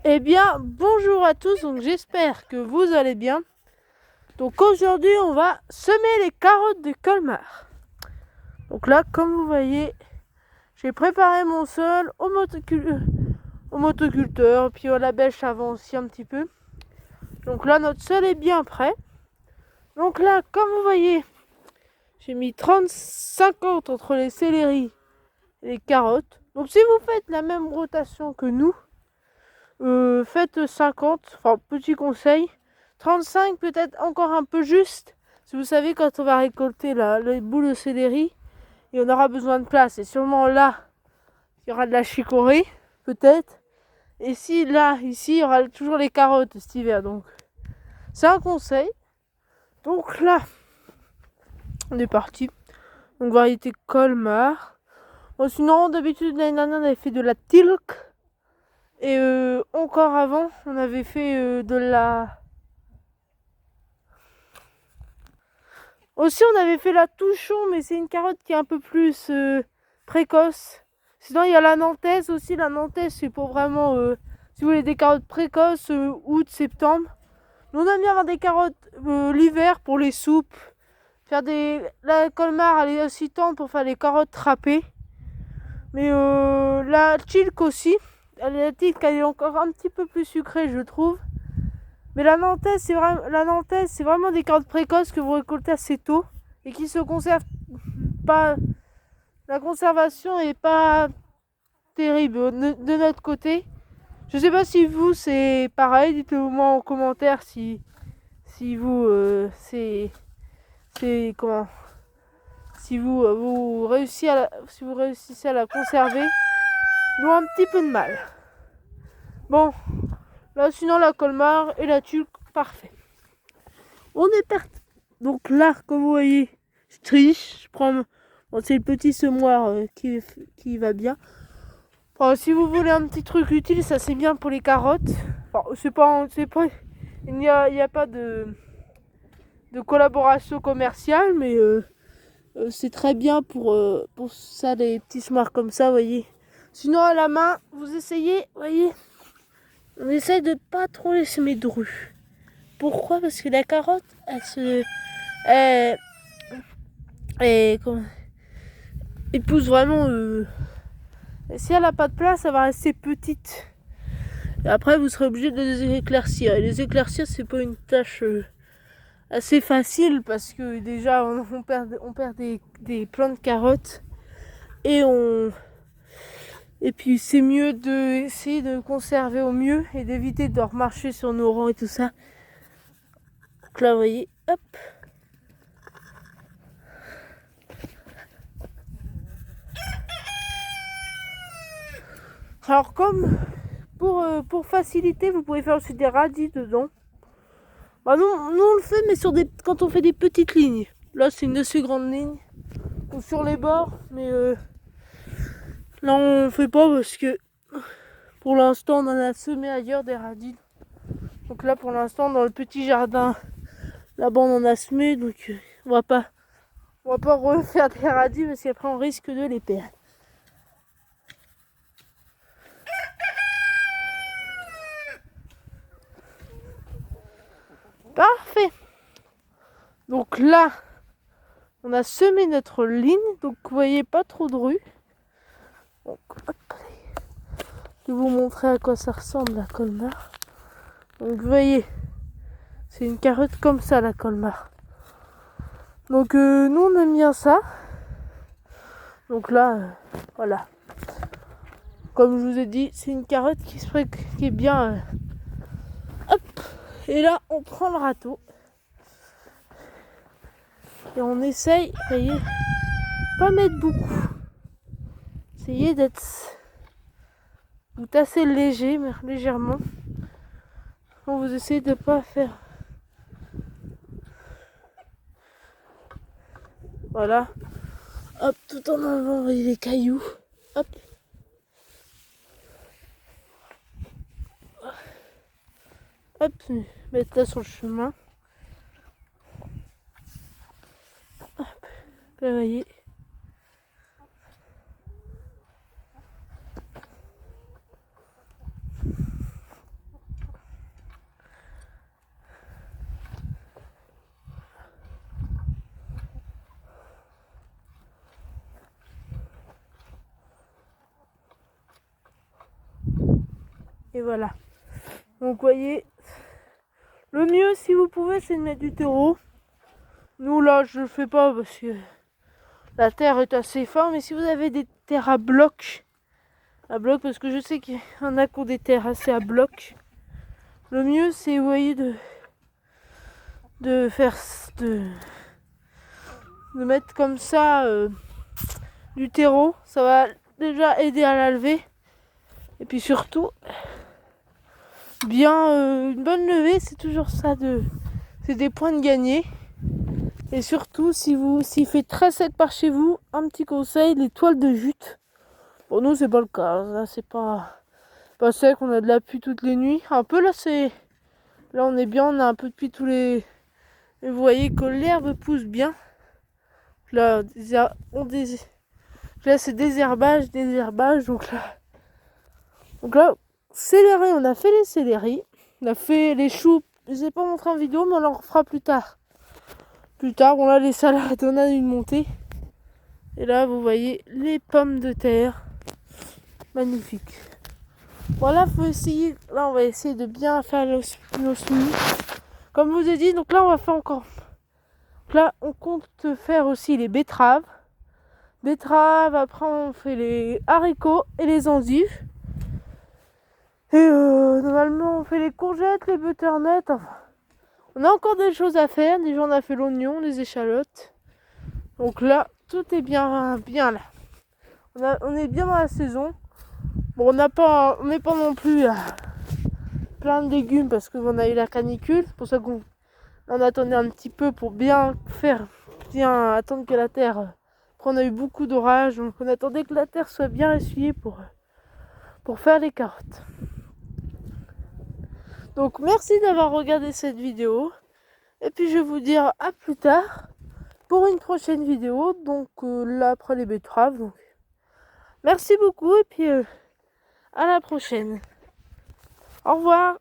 Eh bien, bonjour à tous, donc j'espère que vous allez bien. Donc aujourd'hui, on va semer les carottes de Colmar. Donc là, comme vous voyez, j'ai préparé mon sol au motoculteur, puis à la bêche avant aussi un petit peu. Donc là, notre sol est bien prêt. Donc là, comme vous voyez, j'ai mis 30-50 entre les céleris et les carottes. Donc si vous faites la même rotation que nous, faites 50, enfin petit conseil, 35 peut-être encore un peu juste. Si vous savez quand on va récolter les boules de céleri, et on aura besoin de place. Et sûrement là, il y aura de la chicorée, peut-être. Et si là, ici, il y aura toujours les carottes cet hiver. Donc c'est un conseil. Donc là, on est parti. Donc variété Colmar. Bon, sinon, d'habitude, l'année dernière, on avait fait de la Tilk. Et encore avant, on avait fait de la... Aussi, on avait fait la Touchon, mais c'est une carotte qui est un peu plus précoce. Sinon, il y a la Nantaise aussi. La Nantaise, c'est pour vraiment, si vous voulez des carottes précoces, août, septembre. Nous, on aime bien avoir des carottes l'hiver pour les soupes. La Colmar, elle est aussi tendre pour faire les carottes râpées. Mais la Tilk aussi. La Tilk, elle est encore un petit peu plus sucrée, je trouve. Mais la Nantaise, c'est vraiment des carottes précoces que vous récoltez assez tôt et qui se conservent pas. La conservation est pas terrible de notre côté. Je sais pas si vous c'est pareil. Dites-le moi en commentaire si vous c'est comment si vous si vous réussissez à la conserver. Nous un petit peu de mal. Bon, là sinon la Colmar et la Tulk, parfait. On est parti. Donc là, comme vous voyez, je triche. Je prends. Bon, c'est le petit semoir qui va bien. Enfin, si vous voulez un petit truc utile, ça c'est bien pour les carottes. Enfin, c'est pas. Il n'y a pas de collaboration commerciale, mais c'est très bien pour ça, des petits semoirs comme ça, vous voyez. Sinon, à la main, vous essayez, vous voyez, on essaye de pas trop les semer dru. Pourquoi? Parce que la carotte, elle, comment, elle pousse vraiment. Si elle n'a pas de place, elle va rester petite. Et après, vous serez obligé de les éclaircir. Et les éclaircir, c'est pas une tâche assez facile parce que déjà, on perd des plants de carottes. Et puis, c'est mieux d'essayer de conserver au mieux et d'éviter de remarcher sur nos rangs et tout ça. Donc là, vous voyez, hop. Alors, comme pour faciliter, vous pouvez faire aussi des radis dedans. Bah nous on le fait, mais quand on fait des petites lignes. Là, c'est une assez grande ligne. Ou sur les bords, mais là, on fait pas parce que pour l'instant, on en a semé ailleurs des radis. Donc là, pour l'instant, dans le petit jardin, là-bas, on en a semé. Donc, on va pas refaire des radis parce qu'après, on risque de les perdre. Parfait. Donc là, on a semé notre ligne. Donc, vous voyez, pas trop de rue. Donc, hop. Je vais vous montrer à quoi ça ressemble, la Colmar. Donc, vous voyez, c'est une carotte comme ça, la Colmar. Donc, nous, on aime bien ça. Donc là, voilà. Comme je vous ai dit, c'est une carotte qui est bien. Hop. Et là, on prend le râteau. Et on essaye, vous voyez, pas mettre beaucoup. Essayez d'être assez léger, mais légèrement. Donc vous essayez de pas faire. Voilà. Hop, tout en avant, vous voyez les cailloux. Hop. Hop, mettre là sur le chemin. Hop, là, vous voyez. Et voilà. Donc vous voyez, le mieux si vous pouvez c'est de mettre du terreau. Nous là je le fais pas parce que la terre est assez forte, mais si vous avez des terres à bloc, parce que je sais qu'il y en a qui ont des terres assez à bloc, le mieux c'est, vous voyez, de faire de mettre comme ça du terreau. Ça va déjà aider à la lever. Et puis surtout, bien une bonne levée, c'est toujours ça c'est des points de gagner. Et surtout, s'il fait très sec par chez vous, un petit conseil, les toiles de jute. Pour nous, c'est pas le cas. Là, c'est pas sec, on a de la pluie toutes les nuits. Un peu là, là, on est bien, on a un peu de pluie tous les. Et vous voyez que l'herbe pousse bien. Là, là c'est désherbage. Donc là, céleri, on a fait les céleris. On a fait les choux. Je ne les ai pas montré en vidéo, mais on en refera plus tard. Bon là, les salades, on a une montée. Et là, vous voyez les pommes de terre. Magnifique. Voilà, faut essayer. Là, on va essayer de bien faire nos semis. Comme je vous ai dit, donc là, on va faire encore. Donc là, on compte faire aussi les betteraves. Après, on fait les haricots et les endives. Et normalement, on fait les courgettes, les butternuts. Enfin, on a encore des choses à faire. Déjà, on a fait l'oignon, les échalotes. Donc là, tout est bien là. On est bien dans la saison. Bon, on n'est pas non plus à plein de légumes parce qu'on a eu la canicule. C'est pour ça qu'on attendait un petit peu pour bien attendre que la terre. Après, on a eu beaucoup d'orages, donc on attendait que la terre soit bien essuyée pour faire les carottes. Donc merci d'avoir regardé cette vidéo. Et puis je vais vous dire à plus tard pour une prochaine vidéo. Donc là après les betteraves. Donc. Merci beaucoup et puis à la prochaine. Au revoir.